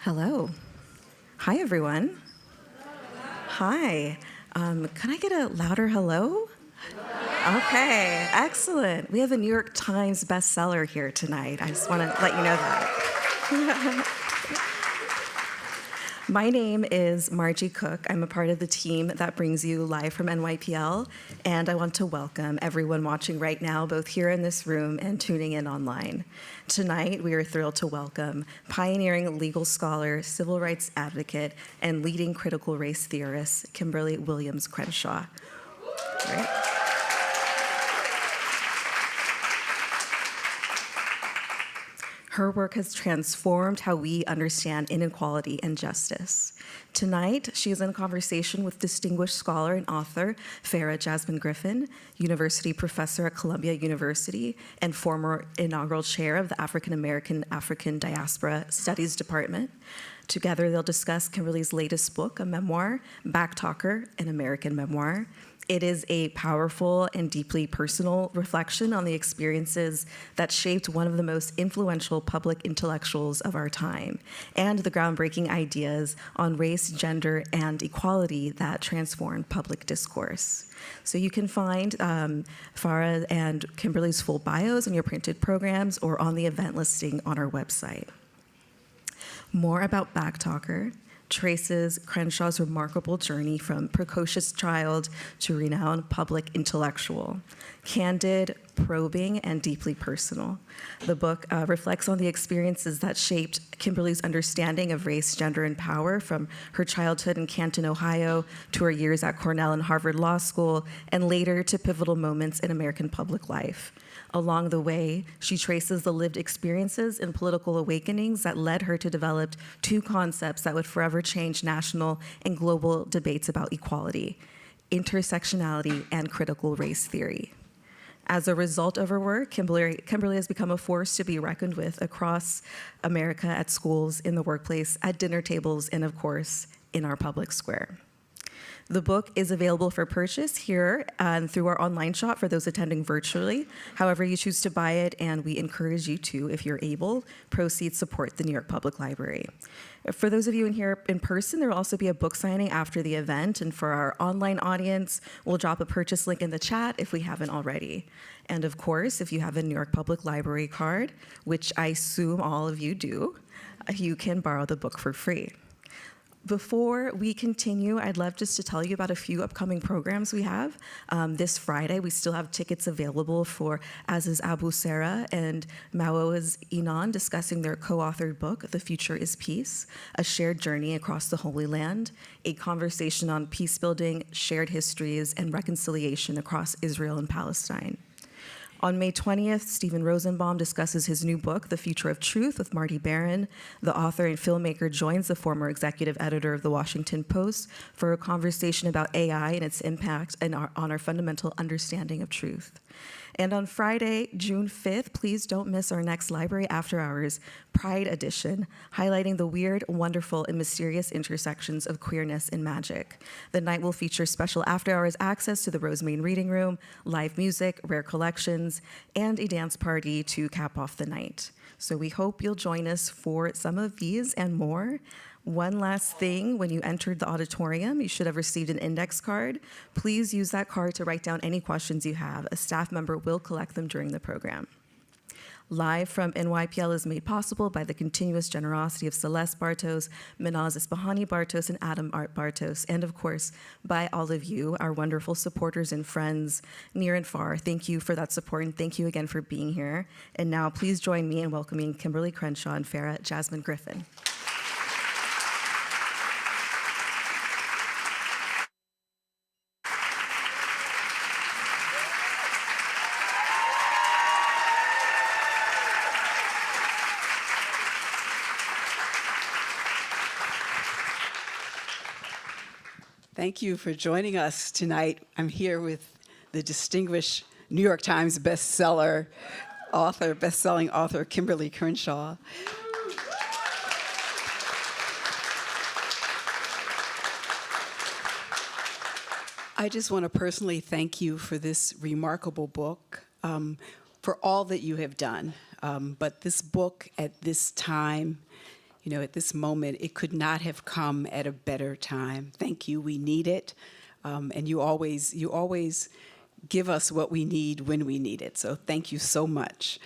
Hello. Hi, everyone. Hi. Can I get a louder hello? Okay, excellent. We have a New York Times bestseller here tonight. I just want to let you know that. My name is Margie Cook. I'm a part of the team that brings you live from NYPL, and I want to welcome everyone watching right now, both here in this room and tuning in online. Tonight, we are thrilled to welcome pioneering legal scholar, civil rights advocate, and leading critical race theorist, Kimberlé Williams Crenshaw. Right. Her work has transformed how we understand inequality and justice. Tonight, she is in conversation with distinguished scholar and author Farah Jasmine Griffin, university professor at Columbia University and former inaugural chair of the African Diaspora Studies Department. Together, they'll discuss Kimberlé's latest book, a memoir, Backtalker, an American memoir. It is a powerful and deeply personal reflection on the experiences that shaped one of the most influential public intellectuals of our time, and the groundbreaking ideas on race, gender, and equality that transformed public discourse. So you can find Farah and Kimberlé's full bios in your printed programs or on the event listing on our website. More about Backtalker traces Crenshaw's remarkable journey from precocious child to renowned public intellectual. Candid, probing, and deeply personal. The book reflects on the experiences that shaped Kimberlé's understanding of race, gender, and power from her childhood in Canton, Ohio, to her years at Cornell and Harvard Law School, and later to pivotal moments in American public life. Along the way, she traces the lived experiences and political awakenings that led her to develop two concepts that would forever change national and global debates about equality: intersectionality and critical race theory. As a result of her work, Kimberlé has become a force to be reckoned with across America, at schools, in the workplace, at dinner tables, and of course, in our public square. The book is available for purchase here and through our online shop for those attending virtually. However you choose to buy it, and we encourage you to, if you're able, proceed support the New York Public Library. For those of you in here in person, there will also be a book signing after the event, and for our online audience, we'll drop a purchase link in the chat if we haven't already. And of course, if you have a New York Public Library card, which I assume all of you do, you can borrow the book for free. Before we continue, I'd love just to tell you about a few upcoming programs we have. This Friday, we still have tickets available for Aziz Abu Sarah and Maoz Inan discussing their co-authored book, The Future is Peace, a shared journey across the Holy Land, a conversation on peace building, shared histories, and reconciliation across Israel and Palestine. On May 20th, Stephen Rosenbaum discusses his new book, The Future of Truth, with Marty Baron. The author and filmmaker joins the former executive editor of The Washington Post for a conversation about AI and its impact on our fundamental understanding of truth. And on Friday, June 5th, please don't miss our next Library After Hours Pride Edition, highlighting the weird, wonderful, and mysterious intersections of queerness and magic. The night will feature special after-hours access to the Rosemary Reading Room, live music, rare collections, and a dance party to cap off the night. So we hope you'll join us for some of these and more. One last thing, when you entered the auditorium, you should have received an index card. Please use that card to write down any questions you have. A staff member will collect them during the program. Live from NYPL is made possible by the continuous generosity of Celeste Bartos, Minaz Isbahani Bartos, and Adam Art Bartos, and of course, by all of you, our wonderful supporters and friends, near and far. Thank you for that support, and thank you again for being here. And now, please join me in welcoming Kimberlé Crenshaw and Farah Jasmine Griffin. Thank you for joining us tonight. I'm here with the distinguished New York Times best-selling author, Kimberlé Crenshaw. I just want to personally thank you for this remarkable book, for all that you have done. But this book at this time at this moment, it could not have come at a better time. Thank you. We need it. And you always give us what we need when we need it. So thank you so much.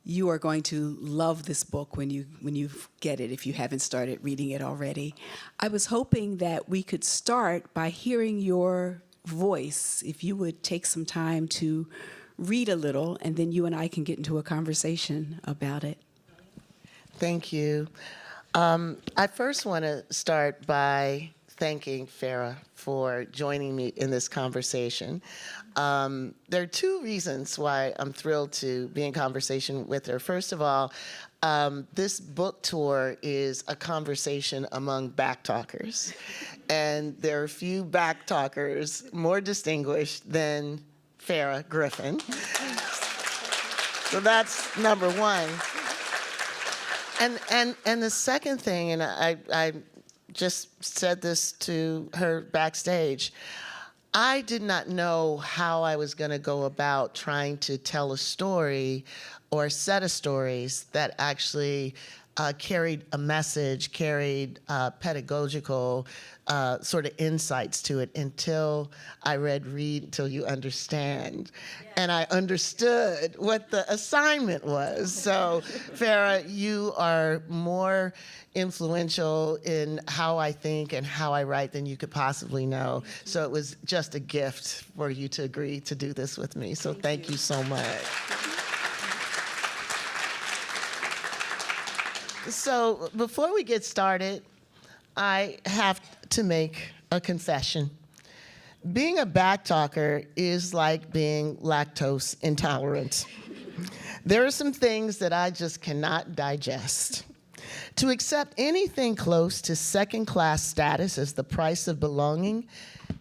You are going to love this book when you get it, if you haven't started reading it already. I was hoping that we could start by hearing your voice, if you would take some time to read a little, and then you and I can get into a conversation about it. Thank you. I first want to start by thanking Farah for joining me in this conversation. There are two reasons why I'm thrilled to be in conversation with her. First of all, this book tour is a conversation among backtalkers. And there are few backtalkers more distinguished than Farah Griffin. So that's number one. And the second thing, and I just said this to her backstage, I did not know how I was going to go about trying to tell a story or a set of stories that actually carried a message, carried pedagogical sort of insights to it until I read Read Till You Understand. Yeah. And I understood what the assignment was. So, Farah, you are more influential in how I think and how I write than you could possibly know. So it was just a gift for you to agree to do this with me. So thank you so much. So before we get started, I have to make a confession. Being a backtalker is like being lactose intolerant. There are some things that I just cannot digest. To accept anything close to second-class status as the price of belonging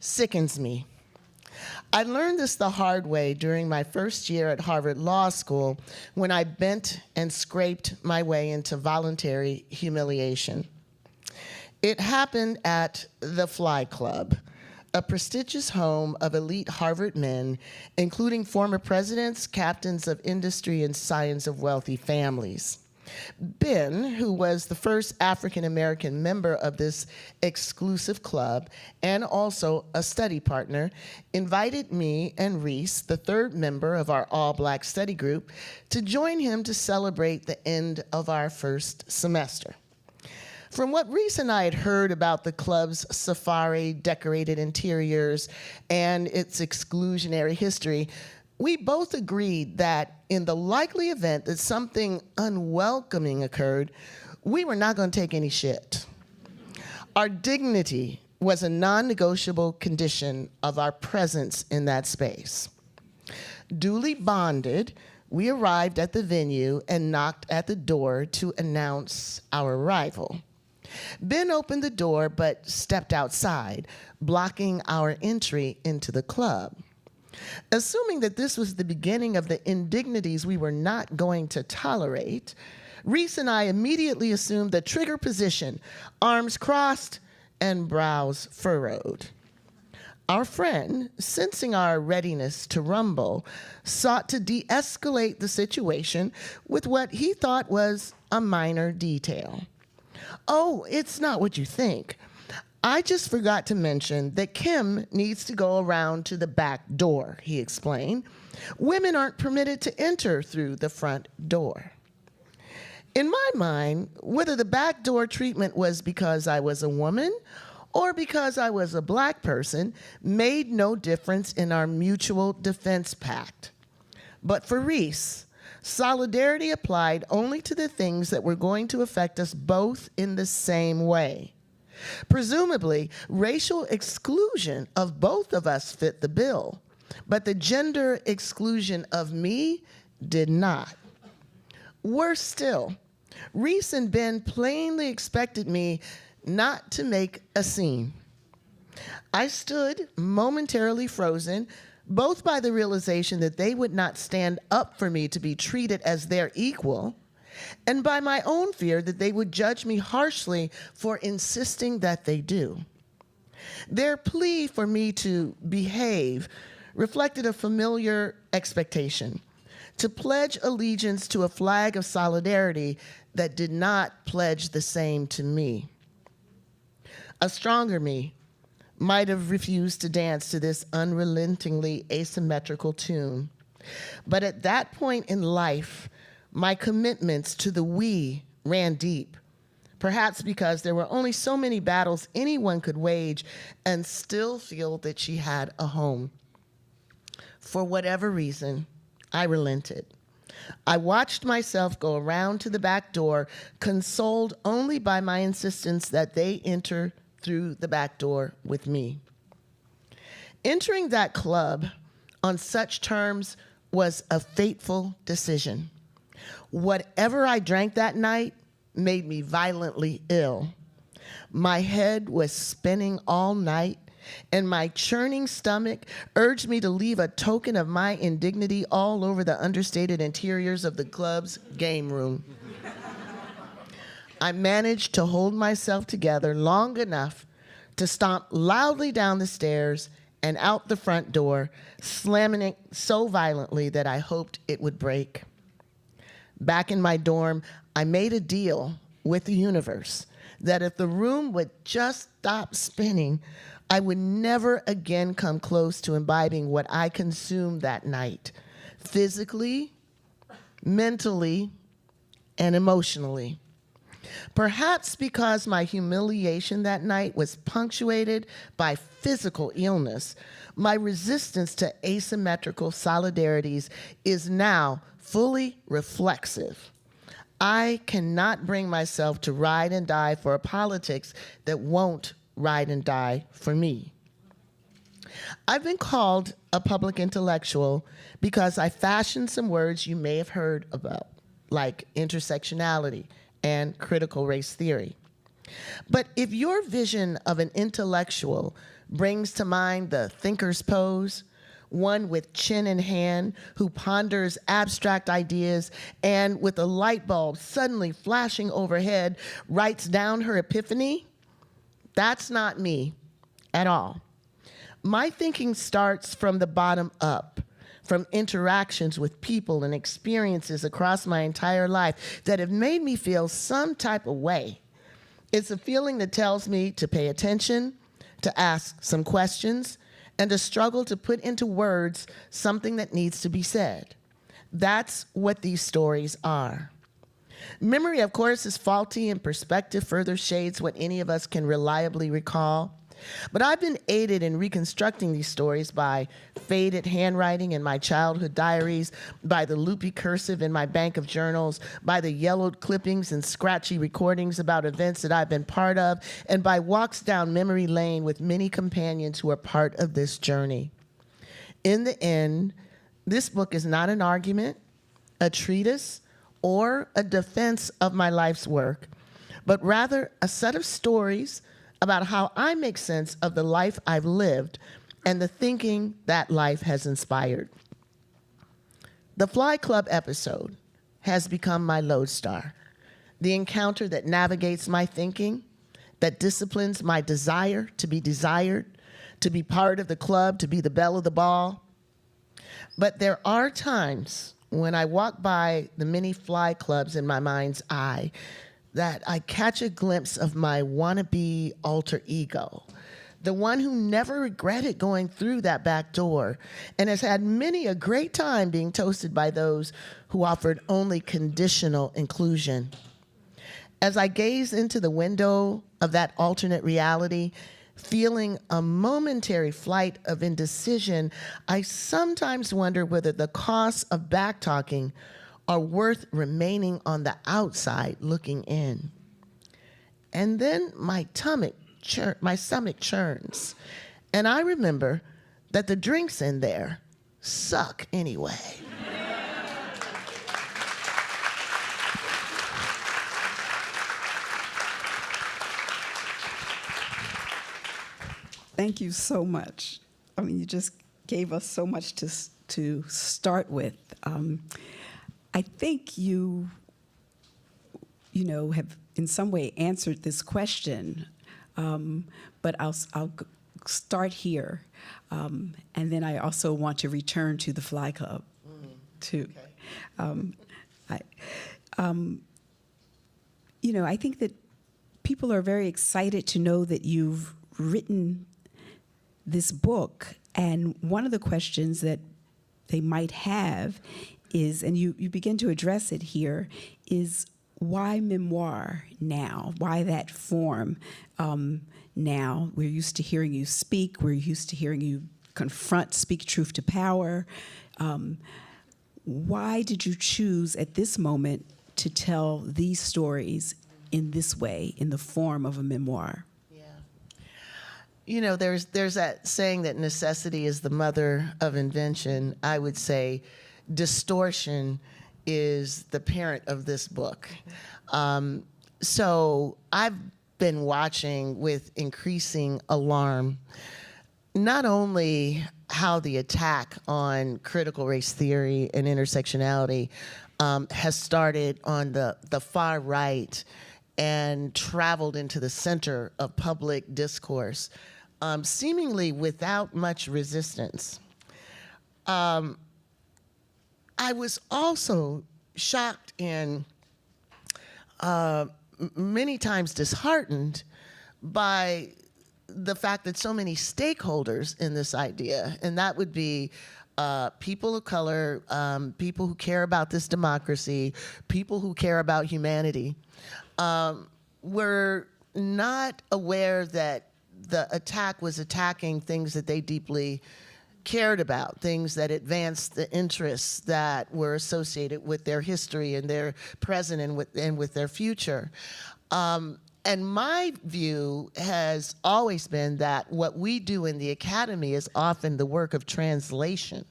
sickens me. I learned this the hard way during my first year at Harvard Law School when I bent and scraped my way into voluntary humiliation. It happened at the Fly Club, a prestigious home of elite Harvard men, including former presidents, captains of industry, and scions of wealthy families. Ben, who was the first African-American member of this exclusive club and also a study partner, invited me and Reese, the third member of our all-black study group, to join him to celebrate the end of our first semester. From what Reese and I had heard about the club's safari-decorated interiors and its exclusionary history, we both agreed that in the likely event that something unwelcoming occurred, we were not going to take any shit. Our dignity was a non-negotiable condition of our presence in that space. Duly bonded, we arrived at the venue and knocked at the door to announce our arrival. Ben opened the door but stepped outside, blocking our entry into the club. Assuming that this was the beginning of the indignities we were not going to tolerate, Reese and I immediately assumed the trigger position, arms crossed and brows furrowed. Our friend, sensing our readiness to rumble, sought to de-escalate the situation with what he thought was a minor detail. "Oh, it's not what you think. I just forgot to mention that Kim needs to go around to the back door," he explained. "Women aren't permitted to enter through the front door." In my mind, whether the back door treatment was because I was a woman or because I was a black person made no difference in our mutual defense pact. But for Reese, solidarity applied only to the things that were going to affect us both in the same way. Presumably, racial exclusion of both of us fit the bill, but the gender exclusion of me did not. Worse still, Reese and Ben plainly expected me not to make a scene. I stood momentarily frozen, both by the realization that they would not stand up for me to be treated as their equal, and by my own fear that they would judge me harshly for insisting that they do. Their plea for me to behave reflected a familiar expectation, to pledge allegiance to a flag of solidarity that did not pledge the same to me. A stronger me might have refused to dance to this unrelentingly asymmetrical tune. But at that point in life, my commitments to the we ran deep, perhaps because there were only so many battles anyone could wage and still feel that she had a home. For whatever reason, I relented. I watched myself go around to the back door, consoled only by my insistence that they enter through the back door with me. Entering that club on such terms was a fateful decision. Whatever I drank that night made me violently ill. My head was spinning all night, and my churning stomach urged me to leave a token of my indignity all over the understated interiors of the club's game room. I managed to hold myself together long enough to stomp loudly down the stairs and out the front door, slamming it so violently that I hoped it would break. Back in my dorm, I made a deal with the universe that if the room would just stop spinning, I would never again come close to imbibing what I consumed that night, physically, mentally, and emotionally. Perhaps because my humiliation that night was punctuated by physical illness, my resistance to asymmetrical solidarities is now fully reflexive. I cannot bring myself to ride and die for a politics that won't ride and die for me. I've been called a public intellectual because I fashioned some words you may have heard about, like intersectionality and critical race theory. But if your vision of an intellectual brings to mind the thinker's pose, one with chin in hand who ponders abstract ideas and with a light bulb suddenly flashing overhead writes down her epiphany, that's not me at all. My thinking starts from the bottom up, from interactions with people and experiences across my entire life that have made me feel some type of way. It's a feeling that tells me to pay attention, to ask some questions, and to struggle to put into words something that needs to be said. That's what these stories are. Memory, of course, is faulty, and perspective further shades what any of us can reliably recall. But I've been aided in reconstructing these stories by faded handwriting in my childhood diaries, by the loopy cursive in my bank of journals, by the yellowed clippings and scratchy recordings about events that I've been part of, and by walks down memory lane with many companions who are part of this journey. In the end, this book is not an argument, a treatise, or a defense of my life's work, but rather a set of stories about how I make sense of the life I've lived and the thinking that life has inspired. The Fly Club episode has become my lodestar, the encounter that navigates my thinking, that disciplines my desire to be desired, to be part of the club, to be the belle of the ball. But there are times when I walk by the many fly clubs in my mind's eye that I catch a glimpse of my wannabe alter ego, the one who never regretted going through that back door and has had many a great time being toasted by those who offered only conditional inclusion. As I gaze into the window of that alternate reality, feeling a momentary flight of indecision, I sometimes wonder whether the costs of backtalking are worth remaining on the outside looking in. And then my stomach churns, and I remember that the drinks in there suck anyway. Thank you so much. I mean, you just gave us so much to start with. I think you have in some way answered this question, but I'll start here, and then I also want to return to the Fly Club, too. Okay. I think that people are very excited to know that you've written this book. And one of the questions that they might have is, and you begin to address it here, is why memoir now? Why that form now? We're used to hearing you speak. We're used to hearing you confront, speak truth to power. Why did you choose at this moment to tell these stories in this way, in the form of a memoir? Yeah. There's that saying that necessity is the mother of invention. I would say distortion is the parent of this book. So I've been watching with increasing alarm not only how the attack on critical race theory and intersectionality has started on the far right and traveled into the center of public discourse, seemingly without much resistance. I was also shocked and many times disheartened by the fact that so many stakeholders in this idea, and that would be people of color, people who care about this democracy, people who care about humanity, were not aware that the attack was attacking things that they deeply cared about, things that advanced the interests that were associated with their history and their present and with their future. And my view has always been that what we do in the academy is often the work of translation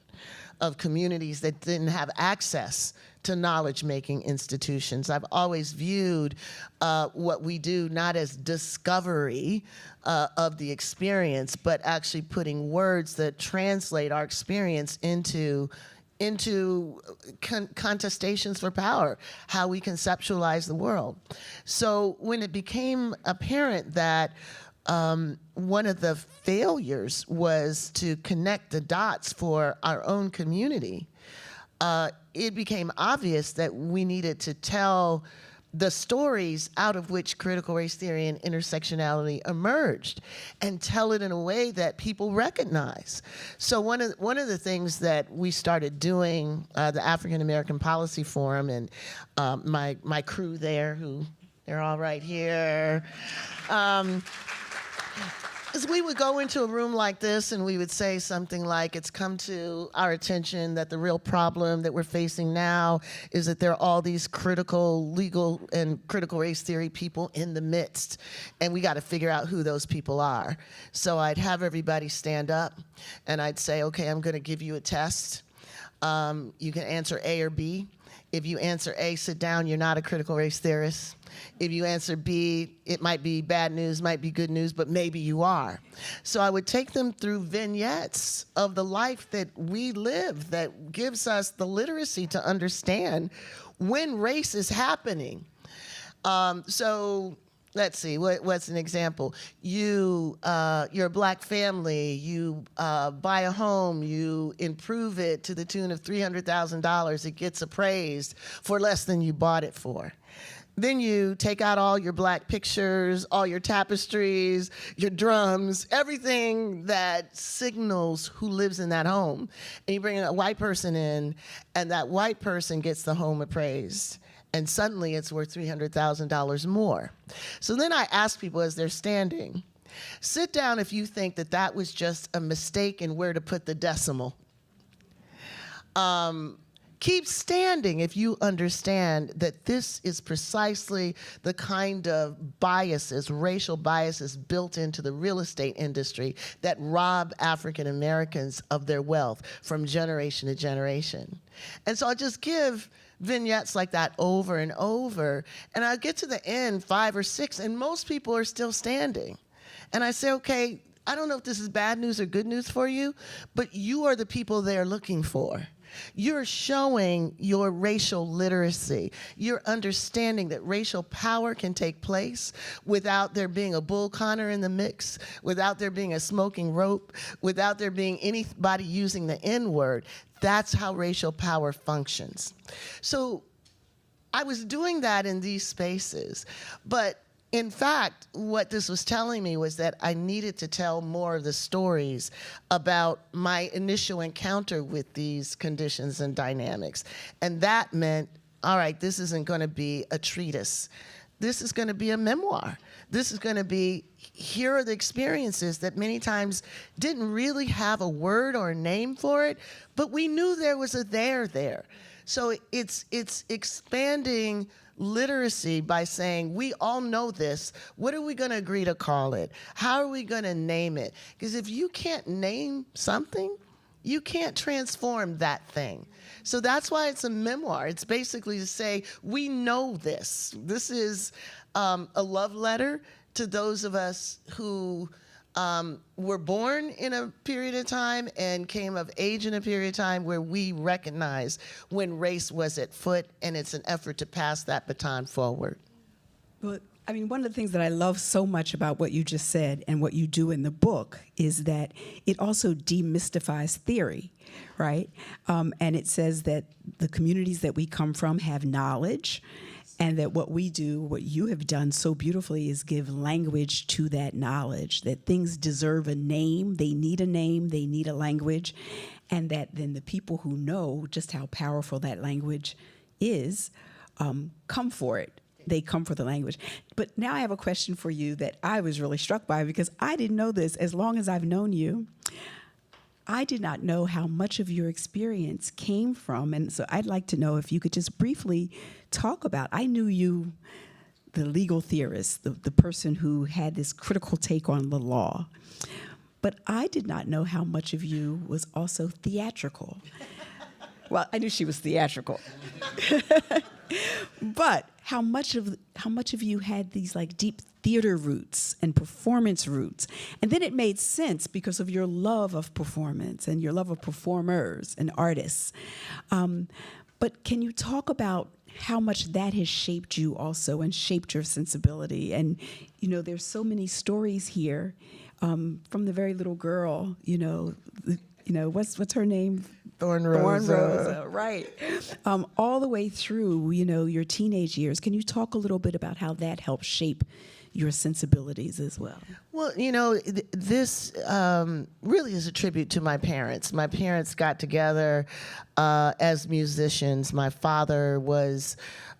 of communities that didn't have access to knowledge-making institutions. I've always viewed what we do not as discovery of the experience, but actually putting words that translate our experience into contestations for power, how we conceptualize the world. So when it became apparent that one of the failures was to connect the dots for our own community, it became obvious that we needed to tell the stories out of which critical race theory and intersectionality emerged, and tell it in a way that people recognize. So one of the things that we started doing, the African American Policy Forum, and my crew there, they're all right here, is we would go into a room like this and we would say something like, it's come to our attention that the real problem that we're facing now is that there are all these critical legal and critical race theory people in the midst, and we got to figure out who those people are. So I'd have everybody stand up and I'd say, okay, I'm going to give you a test. You can answer A or B. If you answer A, sit down, you're not a critical race theorist. If you answer B, it might be bad news, might be good news, but maybe you are. So I would take them through vignettes of the life that we live that gives us the literacy to understand when race is happening. So let's see, what's an example? You're a black family, you buy a home, you improve it to the tune of $300,000, it gets appraised for less than you bought it for. Then you take out all your black pictures, all your tapestries, your drums, everything that signals who lives in that home. And you bring a white person in, and that white person gets the home appraised. And suddenly it's worth $300,000 more. So then I ask people as they're standing, sit down if you think that that was just a mistake in where to put the decimal. Keep standing if you understand that this is precisely the kind of biases, racial biases built into the real estate industry that rob African Americans of their wealth from generation to generation. And so I just give vignettes like that over and over, and I get to the end, 5 or 6, and most people are still standing. And I say, okay, I don't know if this is bad news or good news for you, but you are the people they're looking for. You're showing your racial literacy. You're understanding that racial power can take place without there being a bull Connor in the mix, without there being a smoking rope, without there being anybody using the N-word. That's how racial power functions. So I was doing that in these spaces. But in fact, what this was telling me was that I needed to tell more of the stories about my initial encounter with these conditions and dynamics. And that meant, all right, this isn't going to be a treatise. This is going to be a memoir. This is going to be, here are the experiences that many times didn't really have a word or a name for it, but we knew there was a there. So it's expanding literacy by saying, we all know this. What are we going to agree to call it? How are we going to name it? Because if you can't name something, you can't transform that thing. So that's why it's a memoir. It's basically to say, we know this. This is a love letter to those of us who were born in a period of time and came of age in a period of time where we recognize when race was at foot, and it's an effort to pass that baton forward. Well, I mean, one of the things that I love so much about what you just said and what you do in the book is that it also demystifies theory, right? And it says that the communities that we come from have knowledge, and that what we do, what you have done so beautifully, is give language to that knowledge, that things deserve a name, they need a language, and that then the people who know just how powerful that language is come for it. They come for the language. But now I have a question for you that I was really struck by, because I didn't know this. As long as I've known you, I did not know how much of your experience came from, and so I'd like to know if you could just briefly talk about, I knew you, the legal theorist, the person who had this critical take on the law, but I did not know how much of you was also theatrical. Well, I knew she was theatrical. But how much of you had these like deep theater roots and performance roots? And then it made sense because of your love of performance and your love of performers and artists. But can you talk about how much that has shaped you also and shaped your sensibility? And, you know, there's so many stories here from the very little girl, what's her name? Thorn Rosa, right. All the way through, your teenage years. Can you talk a little bit about how that helped shape your sensibilities as well? Well, this really is a tribute to my parents. My parents got together as musicians. My father was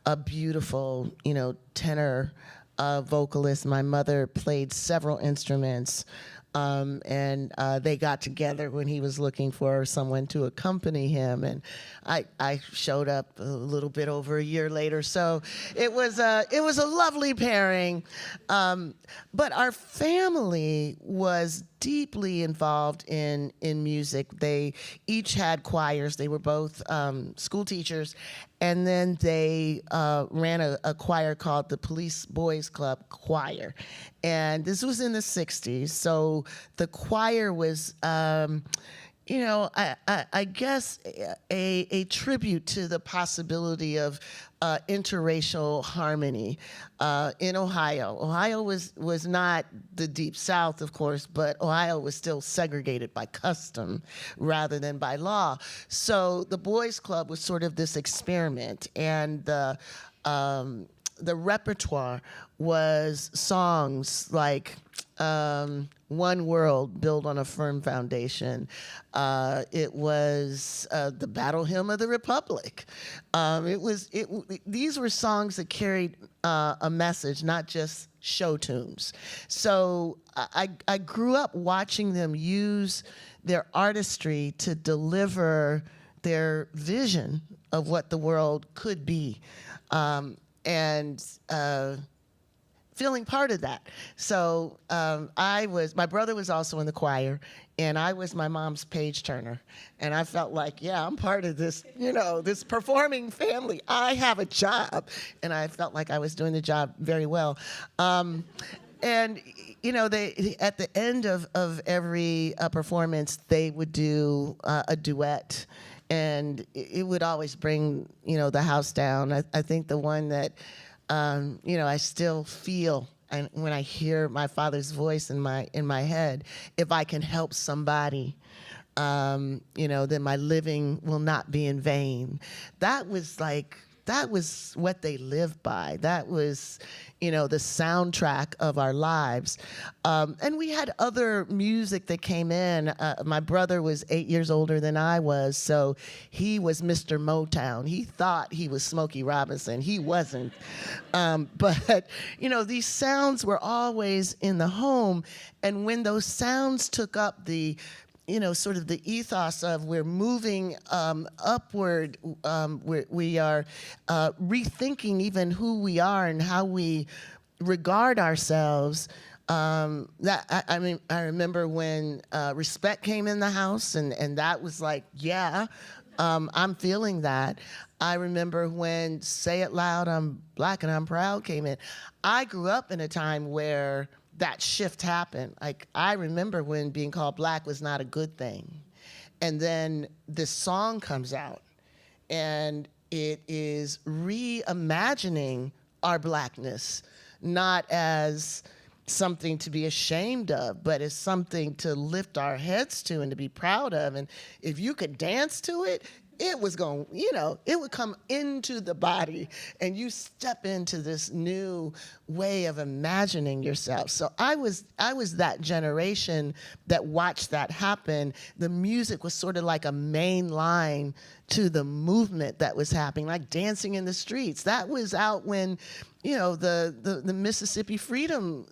a beautiful, tenor vocalist. My mother played several instruments. And they got together when he was looking for someone to accompany him, and I showed up a little bit over a year later. So it was a lovely pairing, but our family was deeply involved in music. They each had choirs. They were both school teachers, and then they ran a choir called the Police Boys Club Choir. And this was in the 60s, so the choir was, I guess, a tribute to the possibility of interracial harmony in Ohio. Ohio was not the Deep South, of course, but Ohio was still segregated by custom rather than by law. So the Boys Club was sort of this experiment, and the repertoire was songs like One World, Built on a Firm Foundation. It was the Battle Hymn of the Republic. These were songs that carried a message, not just show tunes. So I grew up watching them use their artistry to deliver their vision of what the world could be. And feeling part of that. So my brother was also in the choir, and I was my mom's page turner. And I felt like, yeah, I'm part of this, this performing family. I have a job. And I felt like I was doing the job very well. And, they at the end of every performance, they would do a duet. And it would always bring, the house down. I think the one that, I still feel, and when I hear my father's voice in my head, if I can help somebody, then my living will not be in vain. That was like that was what they lived by. That was, the soundtrack of our lives. And we had other music that came in. My brother was 8 years older than I was, so he was Mr. Motown. He thought he was Smokey Robinson. He wasn't. But, these sounds were always in the home. And when those sounds took up the sort of the ethos of we're moving upward, we are rethinking even who we are and how we regard ourselves. I remember when Respect came in the house, and that was like, I'm feeling that. I remember when Say It Loud, I'm Black and I'm Proud came in. I grew up in a time where that shift happened. Like, I remember when being called Black was not a good thing. And then this song comes out, and it is reimagining our Blackness, not as something to be ashamed of, but as something to lift our heads to and to be proud of. And if you could dance to it, it was going, it would come into the body, and you step into this new way of imagining yourself. So I was that generation that watched that happen. The music was sort of like a main line to the movement that was happening, like Dancing in the Streets. That was out when, the Mississippi Freedom,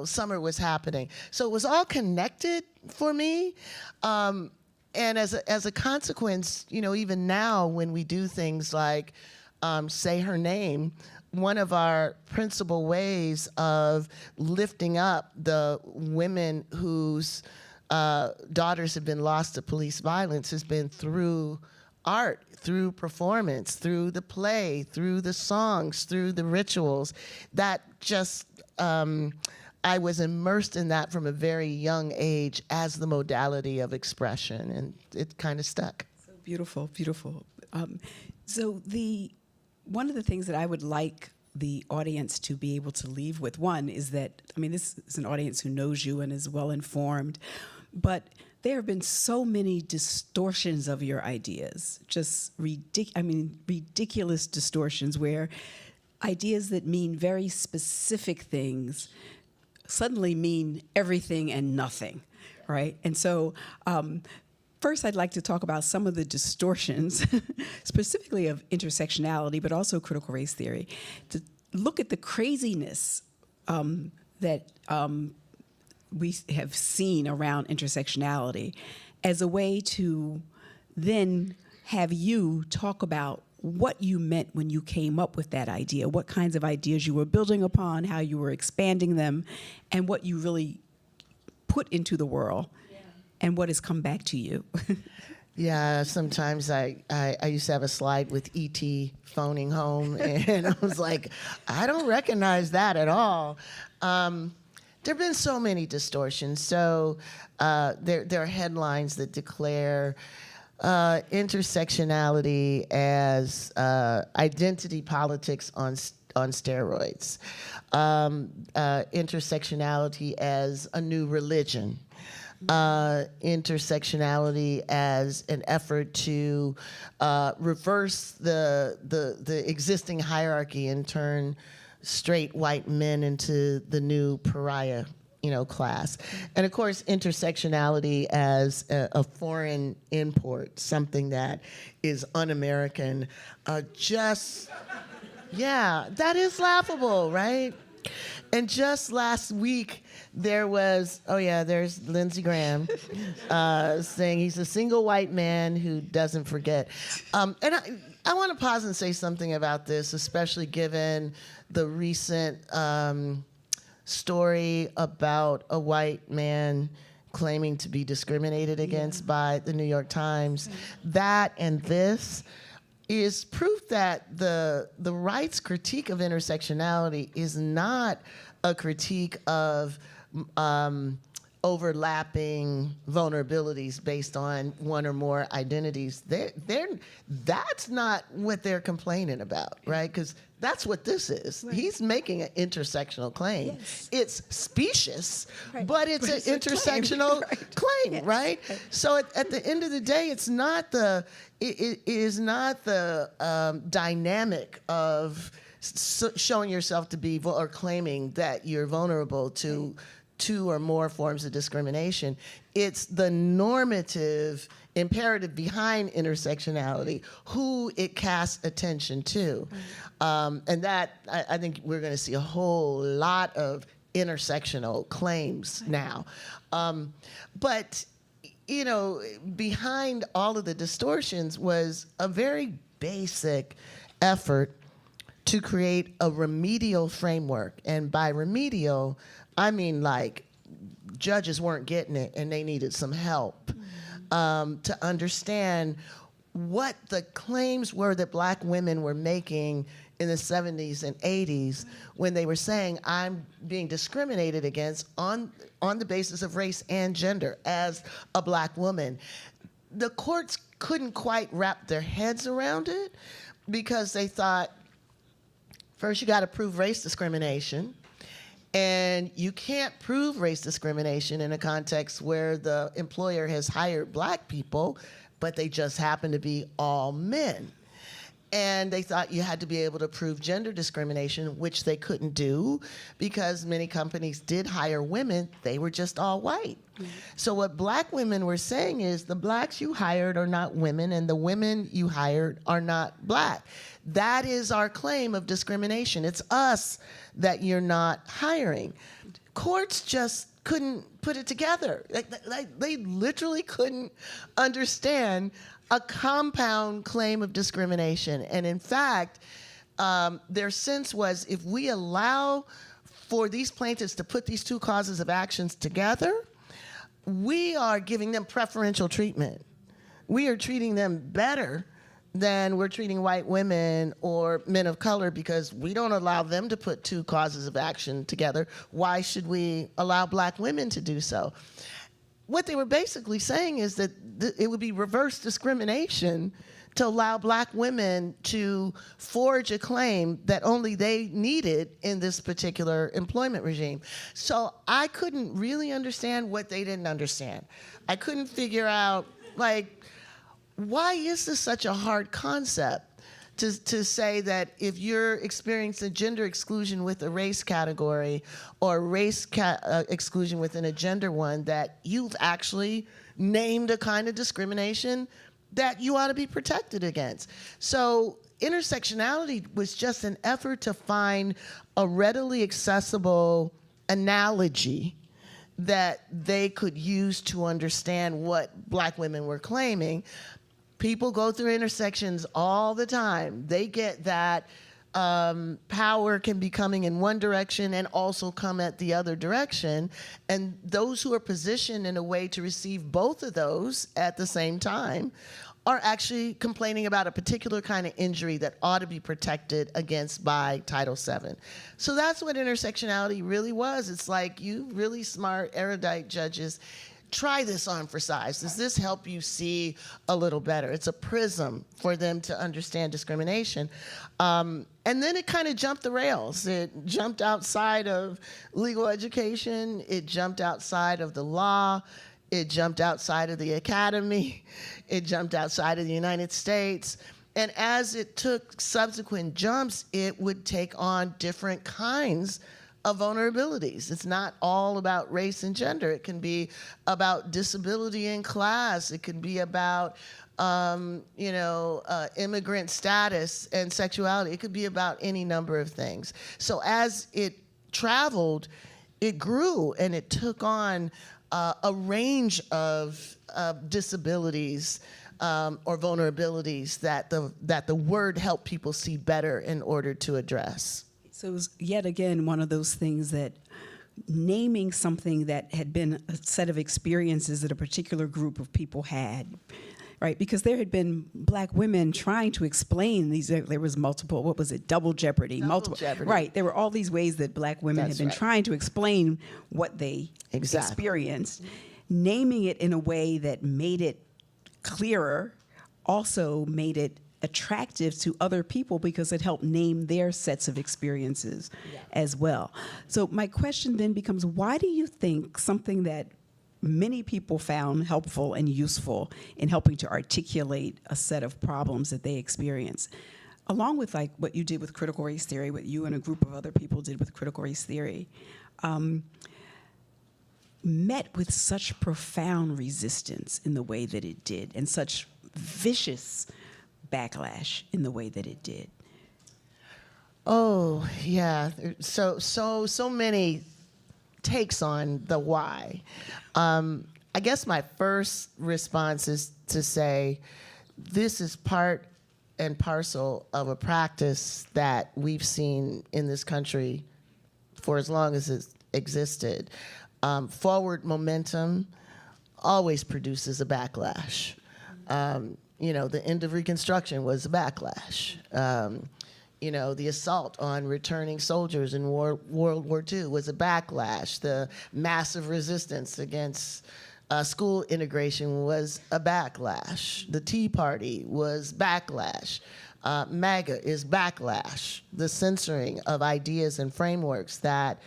summer was happening. So it was all connected for me. And as a consequence, even now when we do things like Say Her Name, one of our principal ways of lifting up the women whose daughters have been lost to police violence has been through art, through performance, through the play, through the songs, through the rituals. That just... I was immersed in that from a very young age as the modality of expression, and it kind of stuck. So beautiful, beautiful. So one of the things that I would like the audience to be able to leave with, one, is that, this is an audience who knows you and is well-informed, but there have been so many distortions of your ideas, just ridiculous distortions where ideas that mean very specific things suddenly mean everything and nothing, right? And so first I'd like to talk about some of the distortions, specifically of intersectionality, but also critical race theory, to look at the craziness that we have seen around intersectionality as a way to then have you talk about what you meant when you came up with that idea, what kinds of ideas you were building upon, how you were expanding them, and what you really put into the world, and what has come back to you. Yeah, sometimes I used to have a slide with E.T. phoning home, and I was like, I don't recognize that at all. There have been so many distortions. So there are headlines that declare intersectionality as identity politics on steroids, intersectionality as a new religion, intersectionality as an effort to reverse the existing hierarchy and turn straight white men into the new pariah class. And of course, intersectionality as a foreign import, something that is un-American, that is laughable, right? And just last week, there was, there's Lindsey Graham saying he's a single white man who doesn't forget. And I want to pause and say something about this, especially given the recent story about a white man claiming to be discriminated against by the New York Times. That and this is proof that the right's critique of intersectionality is not a critique of overlapping vulnerabilities based on one or more identities. That's not what they're complaining about, right? Because that's what this is. Right. He's making an intersectional claim. Yes. It's specious, right, but it's an intersectional claim, yes, right? So at the end of the day, it's not the it is not the dynamic of showing yourself to be or claiming that you're vulnerable to two or more forms of discrimination. It's the normative imperative behind intersectionality, who it casts attention to. And that, I think we're going to see a whole lot of intersectional claims now. But, you know, behind all of the distortions was a very basic effort to create a remedial framework. And by remedial, I mean like judges weren't getting it and they needed some help to understand what the claims were that Black women were making in the 70s and 80s when they were saying, I'm being discriminated against on the basis of race and gender as a Black woman. The courts couldn't quite wrap their heads around it because they thought, first you got to prove race discrimination. And you can't prove race discrimination in a context where the employer has hired Black people, but they just happen to be all men. And they thought you had to be able to prove gender discrimination, which they couldn't do because many companies did hire women, they were just all white. Mm-hmm. So what Black women were saying is the Blacks you hired are not women and the women you hired are not Black. That is our claim of discrimination. It's us that you're not hiring. Courts just couldn't put it together. Like they literally couldn't understand a compound claim of discrimination. And in fact, their sense was if we allow for these plaintiffs to put these two causes of actions together, we are giving them preferential treatment. We are treating them better than we're treating white women or men of color because we don't allow them to put two causes of action together. Why should we allow Black women to do so? What they were basically saying is that it would be reverse discrimination to allow Black women to forge a claim that only they needed in this particular employment regime. So I couldn't really understand what they didn't understand. I couldn't figure out, like, why is this such a hard concept to say that if you're experiencing gender exclusion with a race category or race exclusion within a gender one, that you've actually named a kind of discrimination that you ought to be protected against? So intersectionality was just an effort to find a readily accessible analogy that they could use to understand what Black women were claiming. People go through intersections all the time. They get that power can be coming in one direction and also come at the other direction. And those who are positioned in a way to receive both of those at the same time are actually complaining about a particular kind of injury that ought to be protected against by Title VII. So that's what intersectionality really was. It's like, you really smart, erudite judges, try this on for size. Does this help you see a little better? It's a prism for them to understand discrimination. And then it kind of jumped the rails. It jumped outside of legal education. It jumped outside of the law. It jumped outside of the academy. It jumped outside of the United States. And as it took subsequent jumps, it would take on different kinds of vulnerabilities. It's not all about race and gender. It can be about disability and class. It can be about immigrant status and sexuality. It could be about any number of things. So as it traveled, it grew and it took on a range of disabilities or vulnerabilities that the word helped people see better in order to address. So it was yet again one of those things that naming something that had been a set of experiences that a particular group of people had, right? Because there had been Black women trying to explain these. There was multiple, what was it, double jeopardy, multiple. Jeopardy. Right, there were all these ways that Black women That's had been right. trying to explain what they Exactly. experienced. Naming it in a way that made it clearer also made it attractive to other people because it helped name their sets of experiences as well. So my question then becomes, why do you think something that many people found helpful and useful in helping to articulate a set of problems that they experience, along with like what you did with critical race theory, what you and a group of other people did with critical race theory, met with such profound resistance in the way that it did, and such vicious backlash in the way that it did? Oh, yeah. So many takes on the why. I guess my first response is to say this is part and parcel of a practice that we've seen in this country for as long as it's existed. Forward momentum always produces a backlash. The end of Reconstruction was a backlash. The assault on returning soldiers in World War II was a backlash. The massive resistance against school integration was a backlash. The Tea Party was backlash. MAGA is backlash. The censoring of ideas and frameworks that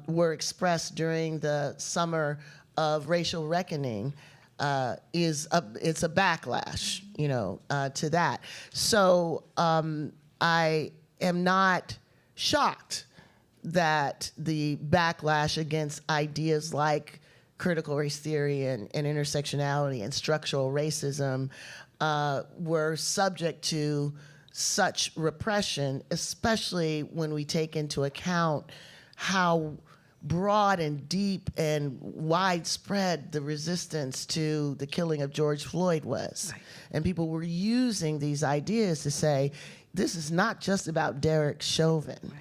were expressed during the summer of racial reckoning it's a backlash, to that. So I am not shocked that the backlash against ideas like critical race theory and intersectionality and structural racism were subject to such repression, especially when we take into account how broad and deep and widespread the resistance to the killing of George Floyd was. Right. And people were using these ideas to say, this is not just about Derek Chauvin.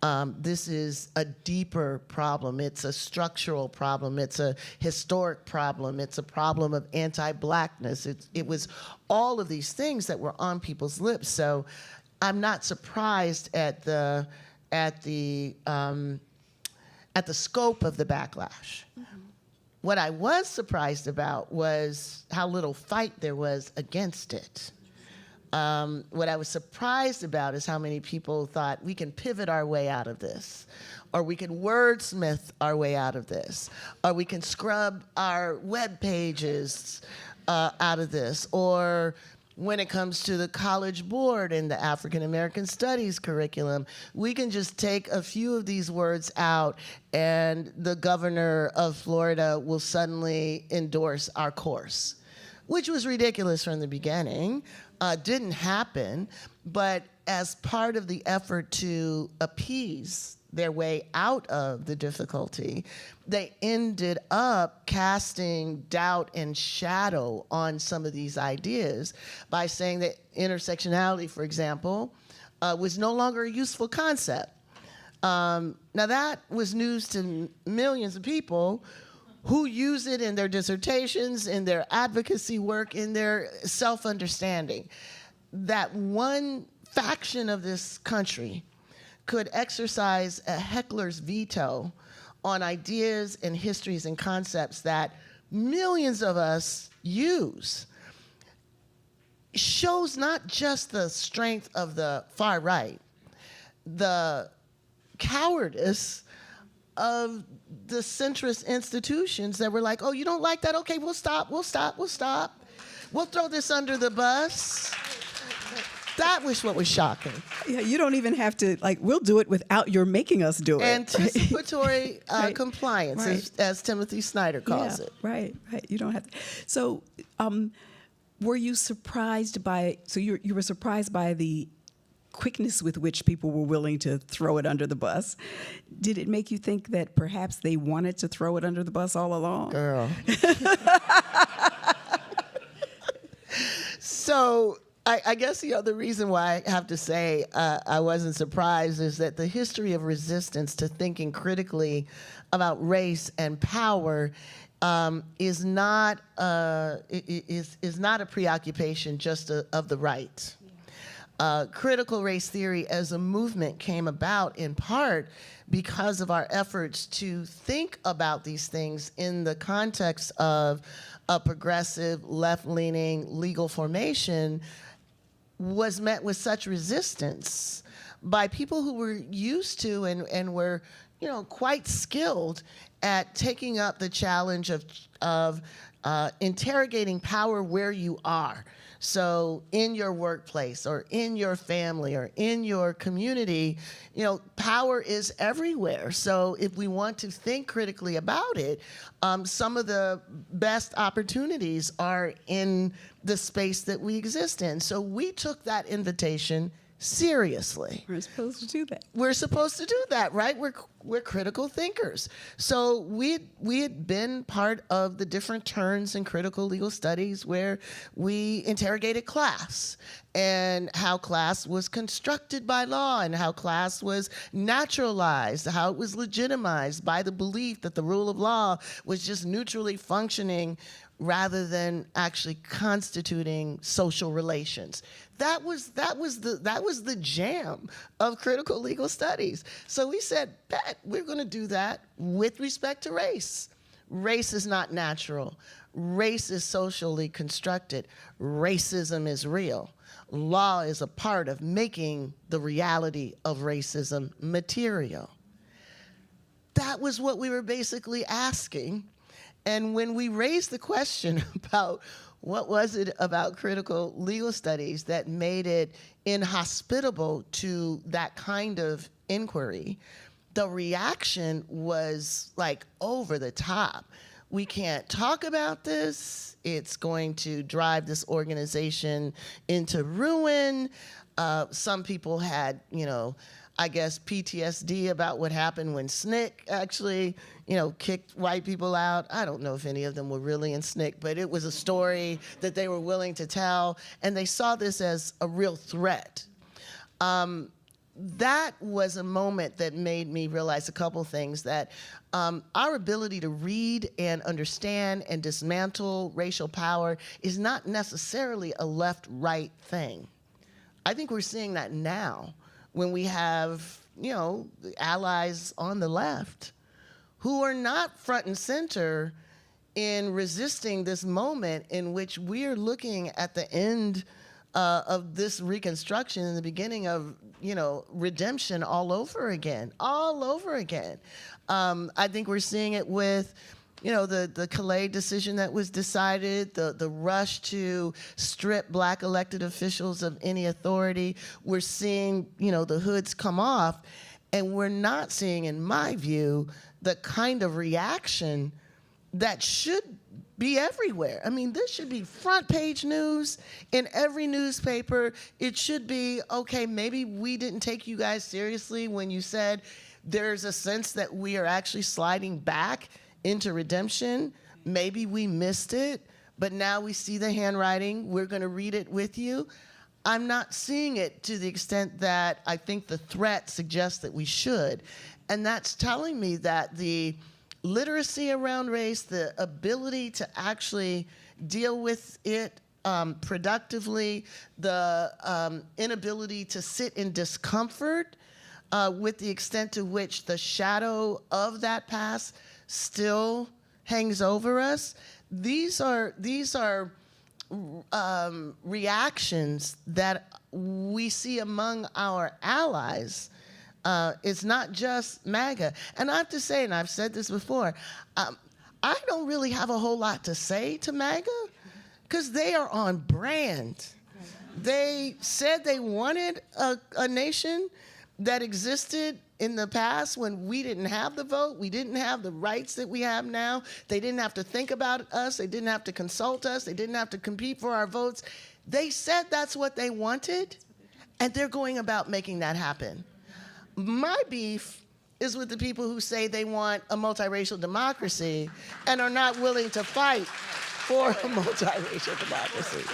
Right. This is a deeper problem. It's a structural problem. It's a historic problem. It's a problem of anti-Blackness. It was all of these things that were on people's lips. So I'm not surprised at the scope of the backlash. Mm-hmm. What I was surprised about was how little fight there was against it. What I was surprised about is how many people thought we can pivot our way out of this, or we can wordsmith our way out of this, or we can scrub our web pages out of this, or when it comes to the College Board and the African American Studies curriculum, we can just take a few of these words out and the governor of Florida will suddenly endorse our course, which was ridiculous from the beginning. Didn't happen, but as part of the effort to appease their way out of the difficulty, they ended up casting doubt and shadow on some of these ideas by saying that intersectionality, for example, was no longer a useful concept. Now that was news to millions of people who use it in their dissertations, in their advocacy work, in their self-understanding. That one faction of this country could exercise a heckler's veto on ideas and histories and concepts that millions of us use shows not just the strength of the far right, the cowardice of the centrist institutions that were like, oh, you don't like that? Okay, we'll stop. We'll throw this under the bus. That was what was shocking. Yeah, you don't even have to, we'll do it without your making us do it. Anticipatory right. compliance, right. as Timothy Snyder calls it. Right. You don't have to. So were you surprised by, you were surprised by the quickness with which people were willing to throw it under the bus? Did it make you think that perhaps they wanted to throw it under the bus all along? Girl. So I guess the other reason why I have to say I wasn't surprised is that the history of resistance to thinking critically about race and power is not a preoccupation just of the right. Critical race theory as a movement came about in part because of our efforts to think about these things in the context of a progressive, left-leaning legal formation was met with such resistance by people who were used to and were, quite skilled at taking up the challenge of interrogating power where you are. So in your workplace or in your family or in your community, power is everywhere. So if we want to think critically about it, some of the best opportunities are in the space that we exist in. So we took that invitation seriously. We're supposed to do that. We're supposed to do that, right? We're critical thinkers. So we had been part of the different turns in critical legal studies where we interrogated class and how class was constructed by law and how class was naturalized, how it was legitimized by the belief that the rule of law was just neutrally functioning rather than actually constituting social relations. That was the jam of critical legal studies. So we said, bet, we're going to do that with respect to race. Race is not natural. Race is socially constructed. Racism is real. Law is a part of making the reality of racism material. That was what we were basically asking. And when we raised the question about what was it about critical legal studies that made it inhospitable to that kind of inquiry, the reaction was like over the top. We can't talk about this. It's going to drive this organization into ruin. Some people had, I guess, PTSD about what happened when SNCC actually, kicked white people out. I don't know if any of them were really in SNCC, but it was a story that they were willing to tell, and they saw this as a real threat. That was a moment that made me realize a couple things, that our ability to read and understand and dismantle racial power is not necessarily a left-right thing. I think we're seeing that now when we have, allies on the left who are not front and center in resisting this moment in which we're looking at the end of this reconstruction and the beginning of, redemption all over again. I think we're seeing it with, the Calais decision that was decided, the rush to strip Black elected officials of any authority. We're seeing, the hoods come off, and we're not seeing, in my view, the kind of reaction that should be everywhere. I mean, this should be front page news in every newspaper. It should be, okay, maybe we didn't take you guys seriously when you said there's a sense that we are actually sliding back into redemption. Maybe we missed it, but now we see the handwriting. We're going to read it with you. I'm not seeing it to the extent that I think the threat suggests that we should. And that's telling me that the literacy around race, the ability to actually deal with it productively, the inability to sit in discomfort with the extent to which the shadow of that past still hangs over us. These are reactions that we see among our allies. It's not just MAGA. And I have to say, and I've said this before, I don't really have a whole lot to say to MAGA because they are on brand. They said they wanted a nation that existed in the past when we didn't have the vote, we didn't have the rights that we have now. They didn't have to think about us, they didn't have to consult us, they didn't have to compete for our votes. They said that's what they wanted, and they're going about making that happen. My beef is with the people who say they want a multiracial democracy and are not willing to fight for a multiracial democracy.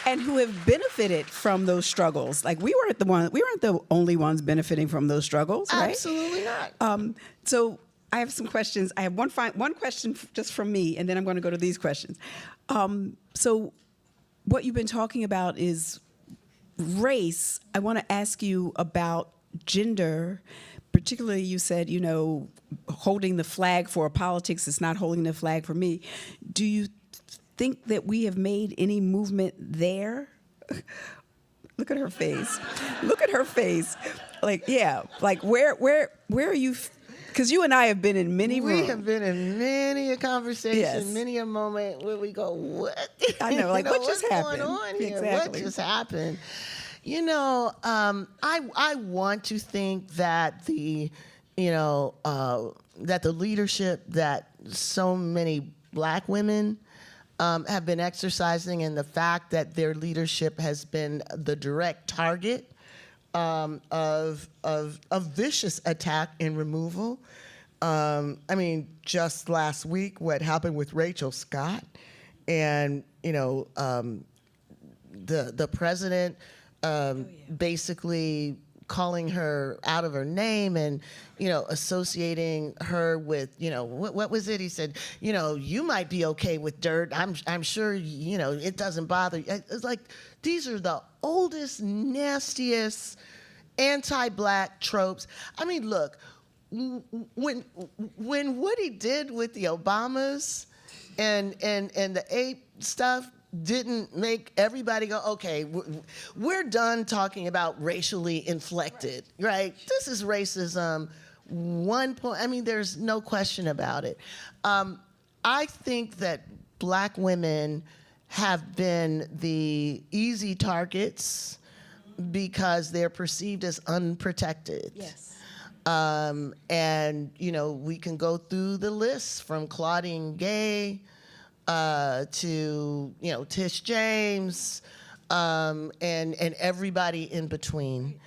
And who have benefited from those struggles. Like we weren't the only ones benefiting from those struggles, right? Absolutely not. So I have some questions. I have one question just from me, and then I'm going to go to these questions. So what you've been talking about is race. I want to ask you about gender. Particularly, you said, holding the flag for politics is not holding the flag for me. Do you think that we have made any movement there? Look at her face. Look at her face. Like, yeah. Like, where are you? Because you and I have been in many rooms. We have been in many a conversation, Yes. many a moment where we go, what? I know, like, what just what's happened? going on here? Exactly. What just happened? I want to think that the leadership that so many Black women have been exercising, and the fact that their leadership has been the direct target of vicious attack and removal. Just last week, what happened with Rachel Scott, and the president basically calling her out of her name and associating her with what was it he said, you might be okay with dirt, I'm sure it doesn't bother you. It's like these are the oldest, nastiest anti-Black tropes. Look, when what he did with the Obamas and the ape stuff didn't make everybody go, okay, we're done talking about racially inflected, right? This is racism. There's no question about it. I think that Black women have been the easy targets because they're perceived as unprotected. Yes. We can go through the list from Claudine Gay to Tish James, and everybody in between.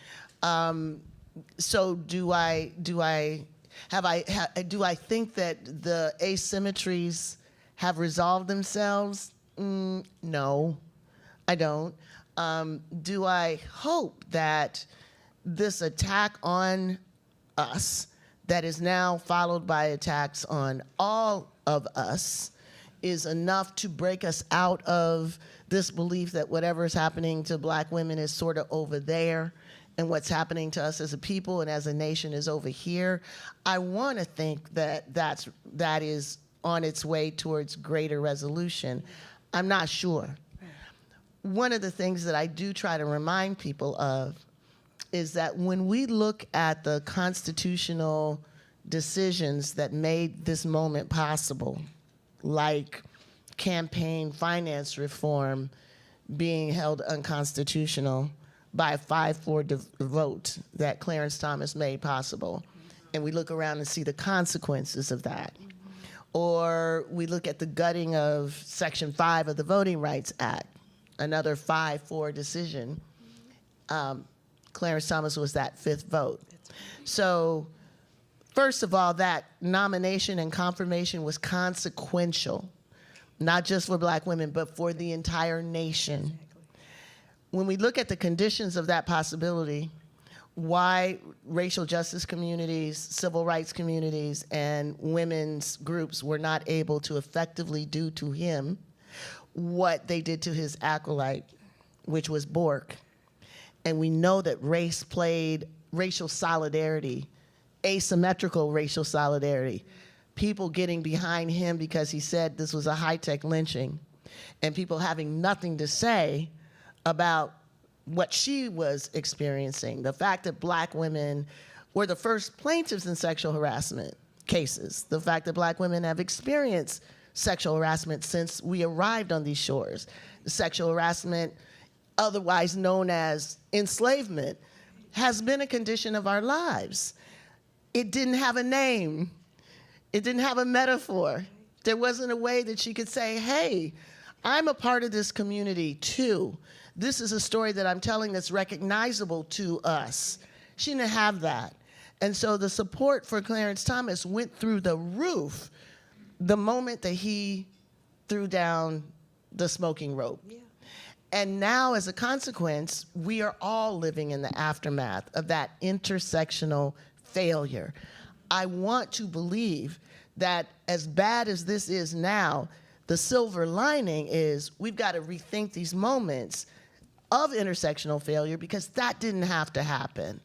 So do I think that the asymmetries have resolved themselves? No, I don't. Do I hope that this attack on us, that is now followed by attacks on all of us, is enough to break us out of this belief that whatever is happening to Black women is sort of over there, and what's happening to us as a people and as a nation is over here? I want to think that that is on its way towards greater resolution. I'm not sure. One of the things that I do try to remind people of is that when we look at the constitutional decisions that made this moment possible, like campaign finance reform being held unconstitutional by a 5-4 vote that Clarence Thomas made possible, and we look around and see the consequences of that. Or we look at the gutting of Section 5 of the Voting Rights Act, another 5-4 decision. Clarence Thomas was that 5th vote. So first of all, that nomination and confirmation was consequential, not just for Black women, but for the entire nation. When we look at the conditions of that possibility, why racial justice communities, civil rights communities, and women's groups were not able to effectively do to him what they did to his acolyte, which was Bork. And we know that race played racial solidarity, asymmetrical racial solidarity. People getting behind him because he said this was a high-tech lynching, and people having nothing to say about what she was experiencing. The fact that Black women were the first plaintiffs in sexual harassment cases. The fact that Black women have experienced sexual harassment since we arrived on these shores. Sexual harassment, otherwise known as enslavement, has been a condition of our lives. It didn't have a name. It didn't have a metaphor. There wasn't a way that she could say, hey, I'm a part of this community too. This is a story that I'm telling that's recognizable to us. She didn't have that. And so the support for Clarence Thomas went through the roof the moment that he threw down the smoking rope. Yeah. And now, as a consequence, we are all living in the aftermath of that intersectional failure. I want to believe that as bad as this is now, the silver lining is we've got to rethink these moments of intersectional failure because that didn't have to happen.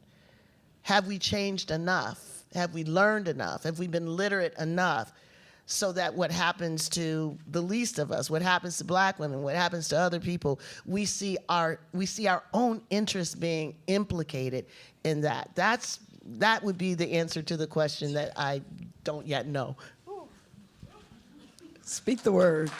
Have we changed enough? Have we learned enough? Have we been literate enough so that what happens to the least of us, what happens to Black women, what happens to other people, we see our own interests being implicated in that. That would be the answer to the question that I don't yet know. Speak the word.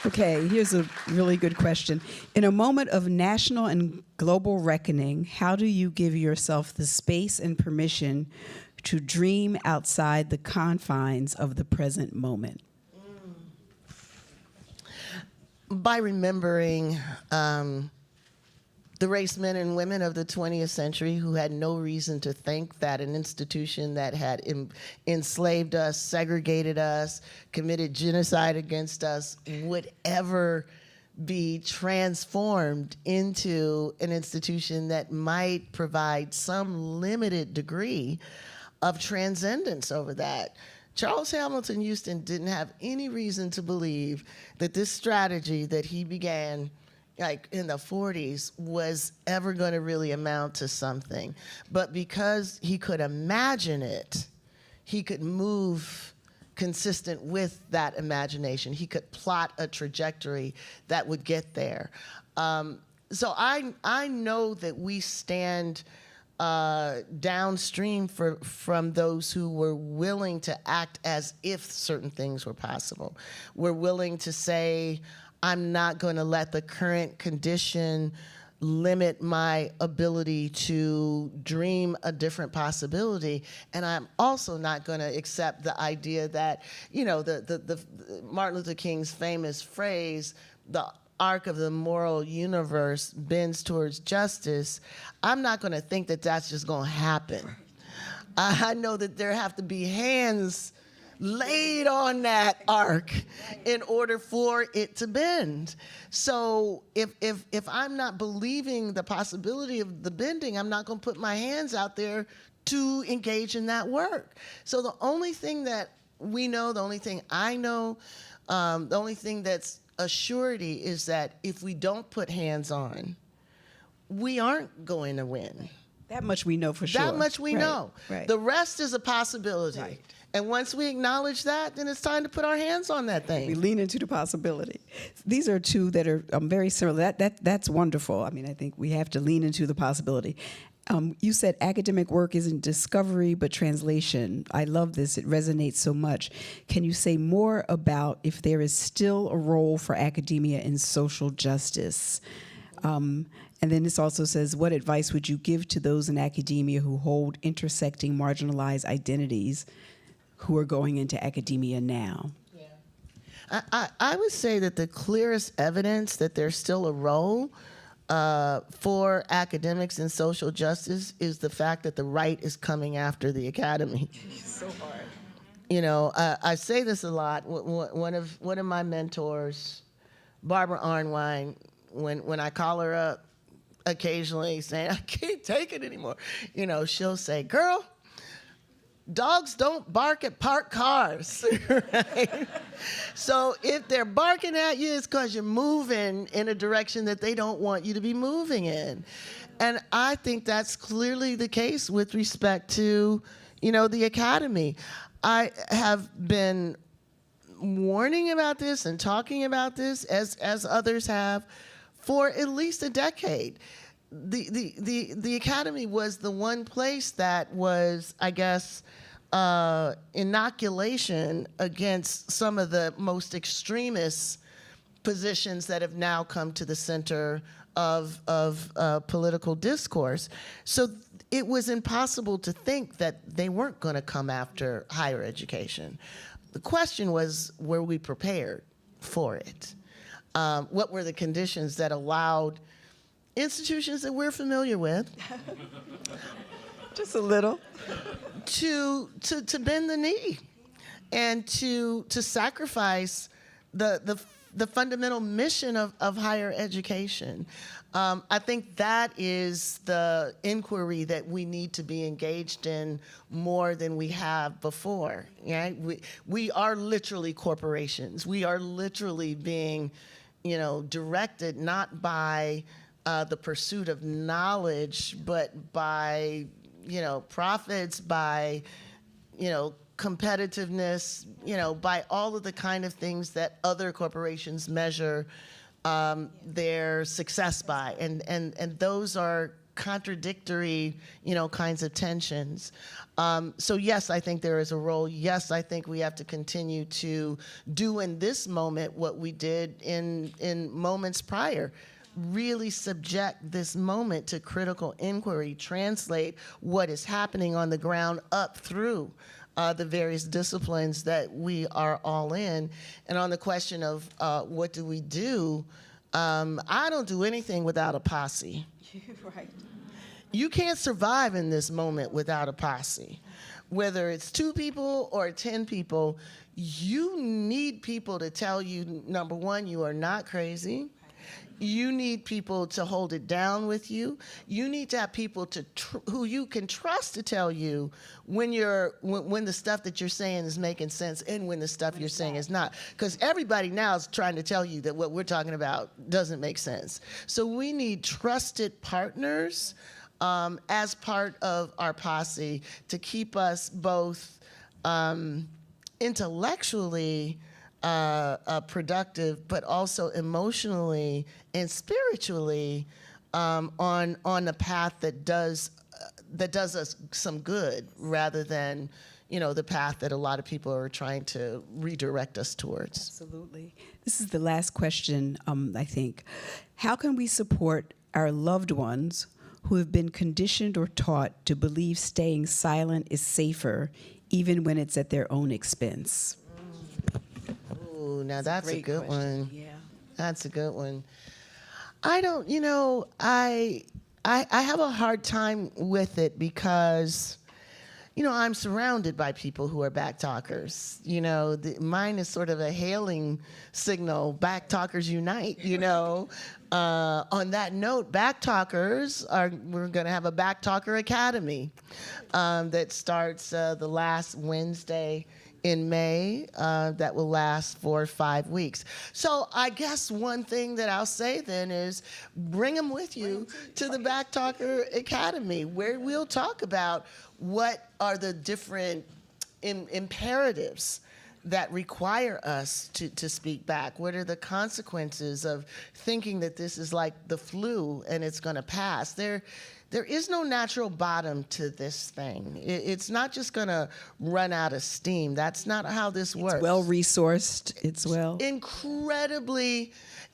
Okay, here's a really good question. In a moment of national and global reckoning, how do you give yourself the space and permission to dream outside the confines of the present moment? By remembering the race men and women of the 20th century who had no reason to think that an institution that had enslaved us, segregated us, committed genocide against us would ever be transformed into an institution that might provide some limited degree of transcendence over that. Charles Hamilton Houston didn't have any reason to believe that this strategy that he began like in the 40s was ever going to really amount to something. But because he could imagine it, he could move consistent with that imagination. He could plot a trajectory that would get there. So I know that we stand downstream from those who were willing to act as if certain things were possible. We're willing to say, I'm not going to let the current condition limit my ability to dream a different possibility. And I'm also not going to accept the idea that, you know, the Martin Luther King's famous phrase, the arc of the moral universe bends towards justice. I'm not going to think that that's just going to happen. I know that there have to be hands laid on that arc in order for it to bend. So if I'm not believing the possibility of the bending, I'm not going to put my hands out there to engage in that work. So the only thing that we know, the only thing I know, the only thing that's a surety is that if we don't put hands on, we aren't going to win. That much we know for sure. That much we know. Right. The rest is a possibility. Right. And once we acknowledge that, then it's time to put our hands on that thing. We lean into the possibility. These are two that are very similar. That's wonderful. I mean, I think we have to lean into the possibility. You said academic work isn't discovery, but translation. I love this. It resonates so much. Can you say more about if there is still a role for academia in social justice? And then this also says, what advice would you give to those in academia who hold intersecting marginalized identities who are going into academia now? Yeah. I would say that the clearest evidence that there's still a role for academics in social justice is the fact that the right is coming after the academy. So hard. You know, I say this a lot. One of my mentors, Barbara Arnwine, when I call her up occasionally saying, I can't take it anymore, you know, she'll say, girl, dogs don't bark at parked cars, right? So if they're barking at you, it's because you're moving in a direction that they don't want you to be moving in. And I think that's clearly the case with respect to, you know, the academy. I have been warning about this and talking about this, as others have, for at least a decade. The academy was the one place that was, I guess, inoculation against some of the most extremist positions that have now come to the center of political discourse. So it was impossible to think that they weren't going to come after higher education. The question was, were we prepared for it? What were the conditions that allowed institutions that we're familiar with Just a little. to bend the knee and to sacrifice the the fundamental mission of higher education. I think that is the inquiry that we need to be engaged in more than we have before. Right? We are literally corporations. We are literally being, directed not by the pursuit of knowledge, but by, profits, by, competitiveness, by all of the kind of things that other corporations measure their success by, and those are contradictory, kinds of tensions. So yes, I think there is a role. Yes, I think we have to continue to do in this moment what we did in moments prior. Really subject this moment to critical inquiry, translate what is happening on the ground up through the various disciplines that we are all in. And on the question of what do we do, I don't do anything without a posse. Right. You can't survive in this moment without a posse. Whether it's 2 people or 10 people, you need people to tell you, number one, you are not crazy. You need people to hold it down with you. You need to have people who you can trust to tell you when the stuff that you're saying is making sense and when the stuff you're saying is not. Because everybody now is trying to tell you that what we're talking about doesn't make sense. So we need trusted partners as part of our posse to keep us both intellectually productive, but also emotionally and spiritually on a path that does us some good, rather than the path that a lot of people are trying to redirect us towards. Absolutely. This is the last question, I think. How can we support our loved ones who have been conditioned or taught to believe staying silent is safer, even when it's at their own expense? Ooh, now that's a good one. Yeah. That's a good one. I don't, I have a hard time with it because, I'm surrounded by people who are backtalkers. Mine is sort of a hailing signal. Backtalkers unite, On that note, we're going to have a Backtalker Academy that starts the last Wednesday in May, that will last for 5 weeks. So I guess one thing that I'll say then is bring them with you to the Backtalker Academy, where we'll talk about what are the different imperatives that require us to speak back. What are the consequences of thinking that this is like the flu and it's going to pass? There is no natural bottom to this thing. It's not just going to run out of steam. That's not how this works. It's well-resourced. It's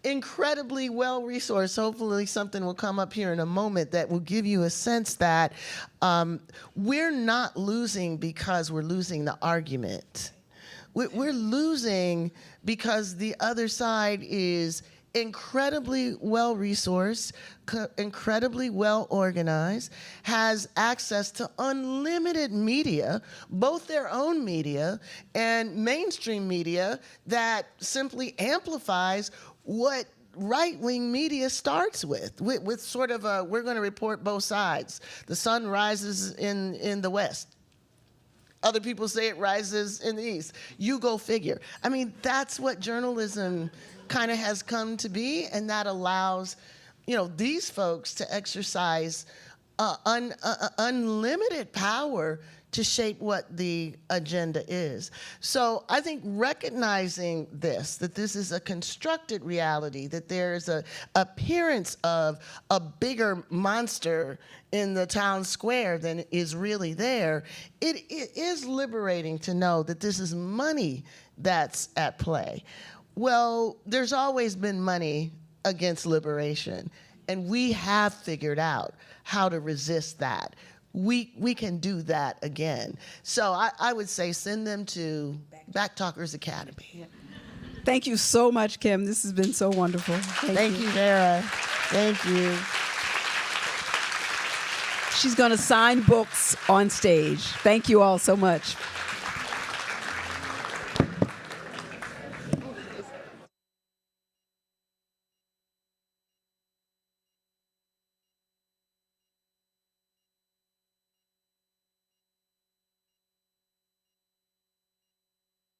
incredibly well-resourced. Hopefully something will come up here in a moment that will give you a sense that we're not losing because we're losing the argument. We're losing because the other side is incredibly well-resourced, incredibly well-organized, has access to unlimited media, both their own media and mainstream media, that simply amplifies what right-wing media starts with sort of a, we're going to report both sides. The sun rises in the west. Other people say it rises in the east. You go figure. I mean, that's what journalism kind of has come to be, and that allows, these folks to exercise unlimited power to shape what the agenda is. So I think recognizing that this is a constructed reality, that there is an appearance of a bigger monster in the town square than is really there, it is liberating to know that this is money that's at play. Well, there's always been money against liberation, and we have figured out how to resist that. We can do that again. So I would say send them to Backtalkers Academy. Yeah. Thank you so much, Kim. This has been so wonderful. Thank you, Farah. Thank you. She's going to sign books on stage. Thank you all so much.